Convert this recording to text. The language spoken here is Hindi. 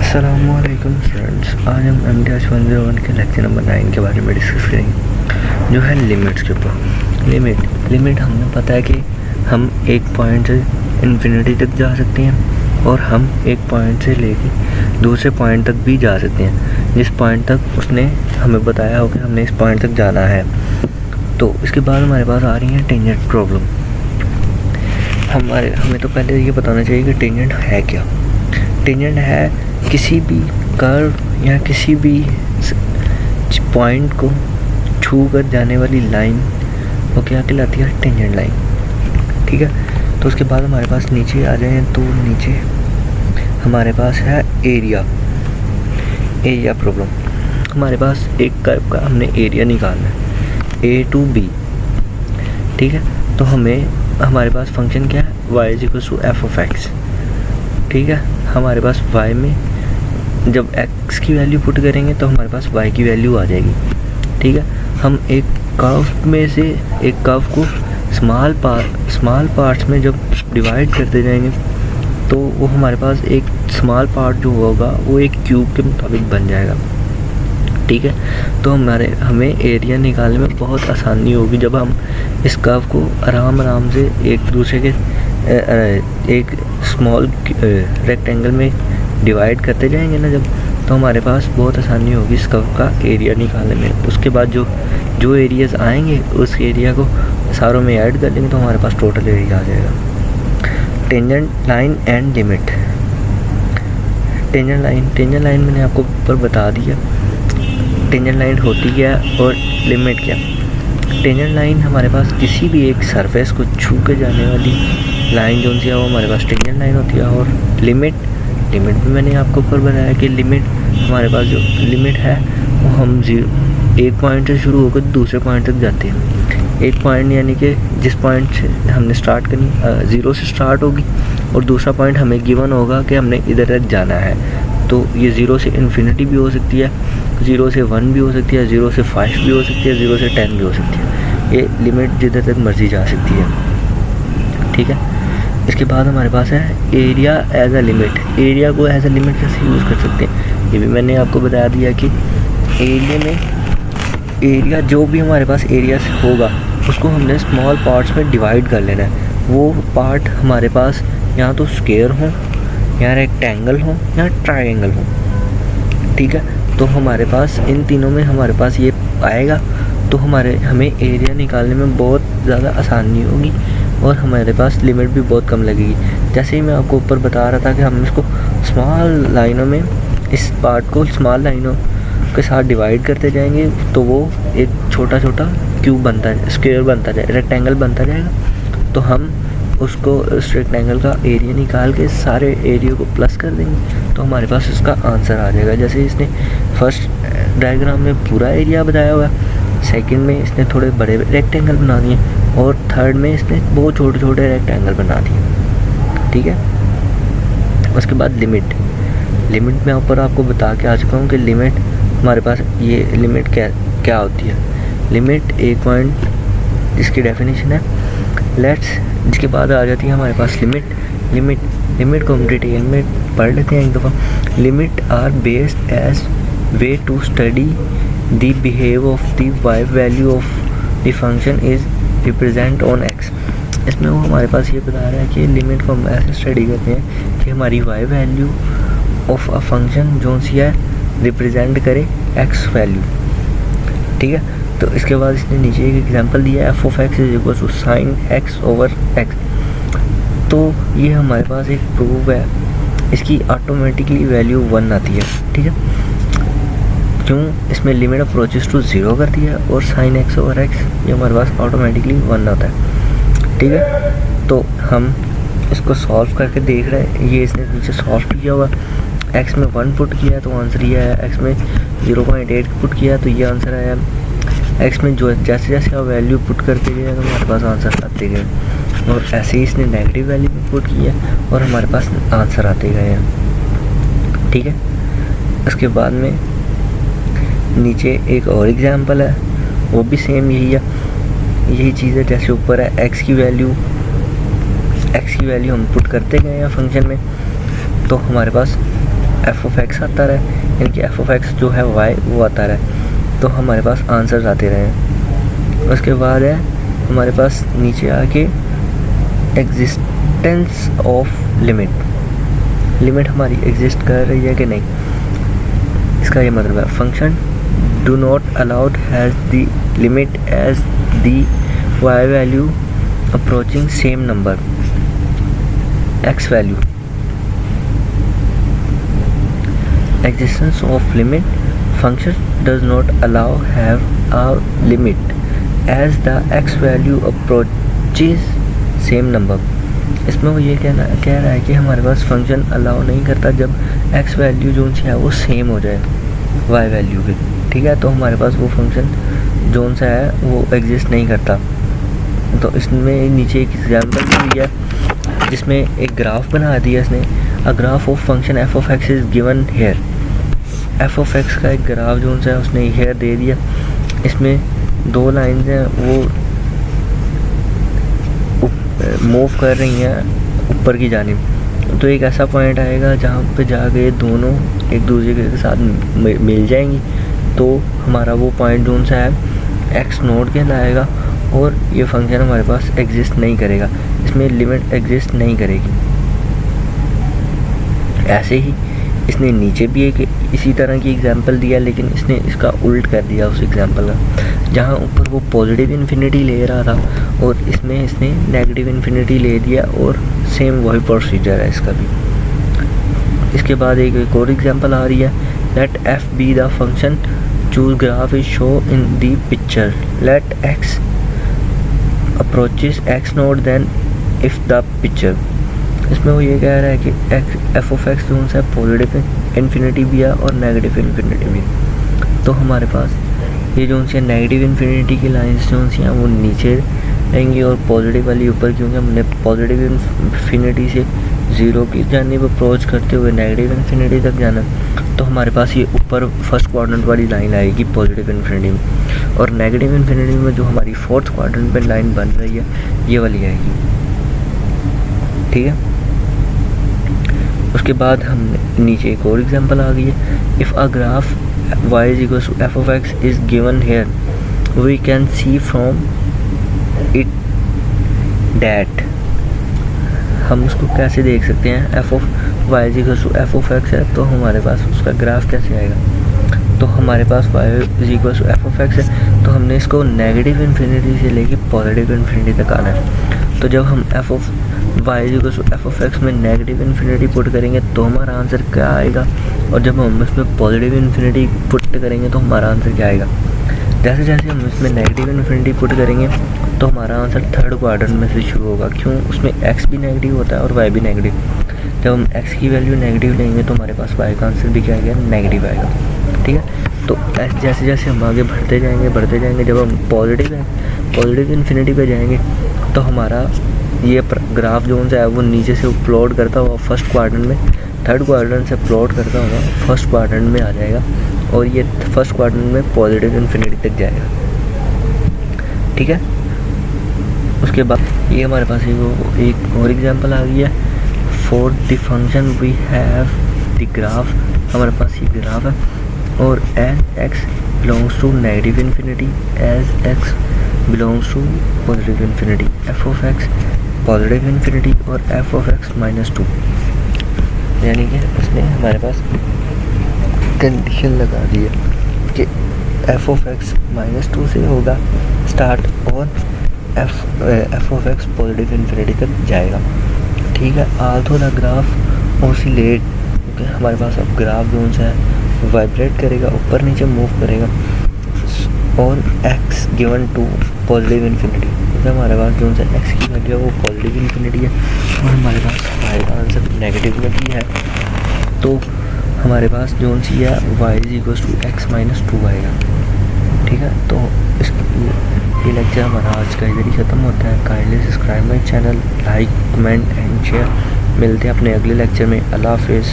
अस्सलामुअलैकुम फ्रेंड्स, आज हम MT-101 के लेक्चर नंबर 9 के बारे में डिस्कस करेंगे, जो है लिमिट्स के ऊपर। लिमिट हमें पता है कि हम एक पॉइंट से इन्फिनिटी तक जा सकते हैं और हम एक पॉइंट से लेके दूसरे पॉइंट तक भी जा सकते हैं, जिस पॉइंट तक उसने हमें बताया हो कि हमने इस पॉइंट तक जाना है। तो इसके बाद हमारे पास आ रही है टेंजेंट प्रॉब्लम। हमें तो पहले ये बताना चाहिए कि टेंजेंट है क्या। टेंजेंट है किसी भी कर्व या किसी भी पॉइंट को छू कर जाने वाली लाइन, वो क्या कहलाती है? Tangent line. ठीक है, तो उसके बाद हमारे पास नीचे आ जाए तो नीचे हमारे पास है एरिया प्रॉब्लम। हमारे पास एक कर्व का हमने एरिया निकालना है, A to B। ठीक है, तो हमारे पास फंक्शन क्या है? y = f(x). ठीक है, हमारे पास y में जब x की वैल्यू पुट करेंगे तो हमारे पास y की वैल्यू आ जाएगी। ठीक है, हम एक कर्व में से एक कर्व को स्मॉल पार्ट्स में जब डिवाइड करते जाएंगे तो वो हमारे पास एक स्मॉल पार्ट जो होगा वो एक क्यूब के मुताबिक बन जाएगा। ठीक है, तो हमें एरिया निकालने में बहुत आसानी होगी जब हम इस कर्व को आराम से एक दूसरे के एक स्मॉल रेक्टेंगल में डिवाइड करते जाएंगे ना, जब तो हमारे पास बहुत आसानी होगी इस कर्व का एरिया निकालने में। उसके बाद जो एरियाज आएंगे उस एरिया को सारों में ऐड कर लेंगे तो हमारे पास टोटल एरिया आ जाएगा। Tangent line and limit. Tangent line मैंने आपको ऊपर बता दिया टेंजेंट लाइन होती क्या और लिमिट क्या। टेंजेंट लाइन हमारे पास किसी भी एक सरफेस को छू के जाने वाली लाइन जो सी है वो हमारे पास टेंजेंट लाइन होती है। और लिमिट भी मैंने आपको ऊपर बताया कि लिमिट हमारे पास जो लिमिट है वो हम एक पॉइंट से शुरू होकर दूसरे पॉइंट तक जाते हैं। एक पॉइंट यानी कि जिस पॉइंट से हमने स्टार्ट करनी 0 से स्टार्ट होगी और दूसरा पॉइंट हमें गिवन होगा कि हमने इधर तक जाना है। तो ये 0 से इन्फिनिटी भी हो सकती है, 0 से 1 भी हो सकती है, 0 से 5 भी हो सकती है, 0 से 10 भी हो सकती है। ये लिमिट जिधर तक मर्जी जा सकती है। ठीक है, इसके बाद हमारे पास है area as a limit. Area को एज अ लिमिट कैसे यूज़ कर सकते हैं ये भी मैंने आपको बता दिया कि एरिया जो भी हमारे पास एरिया होगा उसको हमने स्मॉल पार्ट्स में डिवाइड कर लेना है। वो पार्ट हमारे पास या तो स्क्वायर हो या रेक्टेंगल हो या ट्रायंगल हो। ठीक है, तो हमारे पास इन तीनों में हमारे पास ये आएगा तो हमें एरिया निकालने में बहुत ज़्यादा आसानी होगी और हमारे पास लिमिट भी बहुत कम लगेगी। जैसे ही मैं आपको ऊपर बता रहा था कि हम इसको स्मॉल लाइनों में इस पार्ट को स्मॉल लाइनों के साथ डिवाइड करते जाएंगे तो वो एक छोटा क्यूब बनता है, स्क्वायर बनता जाए, रेक्टेंगल बनता जाएगा। तो हम उसको उस रेक्टेंगल का एरिया निकाल के सारे एरिया को प्लस कर देंगे तो हमारे पास उसका आंसर आ जाएगा। जैसे इसने फर्स्ट डायग्राम में पूरा एरिया बताया हुआ, सेकंड में इसने थोड़े बड़े रेक्टेंगल बना दिए और थर्ड में इसने बहुत छोटे रेक्टेंगल बना दिए। ठीक है, उसके बाद लिमिट मैं ऊपर आपको बता के आ चुका हूँ कि लिमिट हमारे पास ये लिमिट क्या होती है। लिमिट एक पॉइंट इसकी डेफिनेशन है। इसके बाद आ जाती है हमारे पास लिमिट को हम डिटेल में पढ़ लेते हैं एक दफ़ा। Limit are based as way to study the behave of the y value of the function is represent on x। इसमें वो हमारे पास ये बता रहा है कि लिमिट को हम ऐसे स्टडी करते हैं कि हमारी y value of a function जो सी है रिप्रेजेंट करे x वैल्यू। ठीक है, तो इसके बाद इसने नीचे एक एग्जांपल दिया है f(x) = sin x/x। तो ये हमारे पास एक प्रूफ है, इसकी ऑटोमेटिकली वैल्यू 1 आती है। ठीक है, क्यों? इसमें लिमिट अप्रोचेस टू 0 कर दिया है और sin x/x ये हमारे पास ऑटोमेटिकली 1 आता है। ठीक है, तो हम इसको सॉल्व करके देख रहे हैं। ये इसने नीचे सॉल्व किया हुआ, x में 1 पुट किया तो आंसर ये आया, x में 0.8 पुट किया तो ये आंसर आया, x में जो जैसे आप वैल्यू पुट करते गए तो हमारे पास आंसर आते गए, और ऐसे ही इसने नेगेटिव वैल्यू भी पुट किया और हमारे पास आंसर आते गए हैं। ठीक है, उसके बाद में नीचे एक और एग्जांपल है, वो भी सेम यही चीज़ है। जैसे ऊपर है x की वैल्यू हम पुट करते गए हैं फंक्शन में तो हमारे पास एफ ऑफ एक्स आता रहे, यानी कि एफ ऑफ एक्स जो है वाई वो आता रहे, तो हमारे पास आंसर्स आते रहे। उसके बाद है हमारे पास नीचे आके एग्जिस्टेंस ऑफ लिमिट, लिमिट हमारी एग्जिस्ट कर रही है कि नहीं। इसका ये मतलब है function do not allowed has the limit as the y value approaching same number x value. Existence of limit function does not allow have a limit as the x value approaches same number। इसमें वो ये कह रहा है कि हमारे पास फंक्शन अलाउ नहीं करता जब x वैल्यू जो सी है वो सेम हो जाए y वैल्यू की, ठीक है। तो हमारे पास वो फंक्शन जो सा है वो एग्जिस्ट नहीं करता। तो इसमें नीचे एक एग्जाम्पल दी है जिसमें एक ग्राफ बना दिया इसने। A graph of function F of x is given hair. F of x का एक ग्राफ जो है उसने हेयर दे दिया। इसमें दो लाइंस हैं वो मूव कर रही हैं ऊपर की जानिब। तो एक ऐसा पॉइंट आएगा जहाँ पे जाके दोनों एक दूसरे के साथ मिल जाएंगी, तो हमारा वो पॉइंट जो सा है एक्स नोट कहलाएगा और ये फंक्शन हमारे पास एग्जिस्ट नहीं करेगा, इसमें लिमिट एग्जिस्ट नहीं करेगी। ऐसे ही इसने नीचे भी एक इसी तरह की एग्जांपल दिया, लेकिन इसने इसका उल्ट कर दिया उस एग्जांपल का। जहाँ ऊपर वो पॉजिटिव इन्फिनिटी ले रहा था और इसमें इसने नेगेटिव इन्फिनिटी ले दिया, और सेम वही प्रोसीजर है इसका भी। इसके बाद एक और एग्जांपल आ रही है, let f be the function whose graph is show in the picture, let x approaches x naught then if the picture. इसमें वो ये कह रहा है कि एफ ऑफ एक्स जो है पॉजिटिव इन्फिनिटी भी है और नेगेटिव इन्फिनिटी भी। तो हमारे पास ये जो सी नेगेटिव इन्फिनिटी की लाइन्स जो सी हैं वो नीचे रहेंगी और पॉजिटिव वाली ऊपर, क्योंकि हमने पॉजिटिव इन्फिनिटी से ज़ीरो की जानिब अप्रोच करते हुए नेगेटिव इन्फिनिटी तक जाना। तो हमारे पास ये ऊपर फर्स्ट क्वाड्रेंट वाली लाइन आएगी पॉजिटिव इन्फिनिटी में, और नेगेटिव इन्फिनिटी में जो हमारी फोर्थ क्वाड्रेंट पे लाइन बन रही है ये वाली आएगी, ठीक है। उसके बाद हम नीचे एक और एग्जांपल आ गई है, if a graph y is equal to f of x is given here we can see from it that. हम उसको कैसे देख सकते हैं, f of y is equal to f of x है, तो हमारे पास उसका ग्राफ कैसे आएगा। तो हमारे पास y is equal to f of x है, तो हमने इसको नेगेटिव इन्फिनिटी से लेके पॉजिटिव इन्फिनिटी तक आना है। तो जब हम f of y is equal to f of x में नेगेटिव इन्फिनिटी पुट करेंगे तो हमारा आंसर क्या आएगा, और जब हम इसमें पॉजिटिव इन्फिनिटी पुट करेंगे तो हमारा आंसर क्या आएगा। जैसे जैसे हम इसमें नेगेटिव इन्फिनिटी पुट करेंगे तो हमारा आंसर थर्ड क्वाड्रेंट में से शुरू होगा, क्यों, उसमें x भी नेगेटिव होता है और y भी नेगेटिव। जब हम x की वैल्यू नेगेटिव लेंगे तो हमारे पास y का आंसर भी क्या आएगा, नेगेटिव आएगा, ठीक है। तो जैसे जैसे हम आगे बढ़ते जाएंगे, जब हम पॉजिटिव इन्फिनिटी पे जाएंगे तो हमारा ये ग्राफ जो है वो नीचे से प्लॉट करता हुआ फर्स्ट क्वाड्रेंट में, थर्ड क्वाड्रेंट से प्लॉट करता हुआ फर्स्ट क्वाड्रेंट में आ जाएगा, और ये फर्स्ट क्वाड्रेंट में पॉजिटिव इन्फिनिटी तक जाएगा, ठीक है। उसके बाद ये हमारे पास एक और एग्जांपल आ गई है, for the function we have the graph. हमारे पास ये ग्राफ है और as x belongs to negative infinity, as x belongs to positive infinity, f of x positive infinity और एफ ऑफ एक्स -2। यानी कि उसने हमारे पास कंडीशन लगा दी है कि एफ ऑफ एक्स -2 से होगा स्टार्ट और f of x positive infinity तक जाएगा, ठीक है। आल्सो द ग्राफ ऑसिलेट, क्योंकि हमारे पास अब ग्राफ जो है वाइब्रेट करेगा, ऊपर नीचे मूव करेगा, और x given to positive infinity, क्योंकि हमारे पास जो है एक्स की वैल्यू है वो पॉजिटिव इन्फिनिटी है और हमारे पास वाई का आंसर नेगेटिव में भी है। तो हमारे पास जो सी है y is equal to x -2 आएगा, ठीक है। तो ये लेक्चर हमारा आज का इधर ही ख़त्म होता है। Kindly subscribe my channel, like, comment and share. मिलते हैं अपने अगले लेक्चर में। अल्लाह हाफिज़।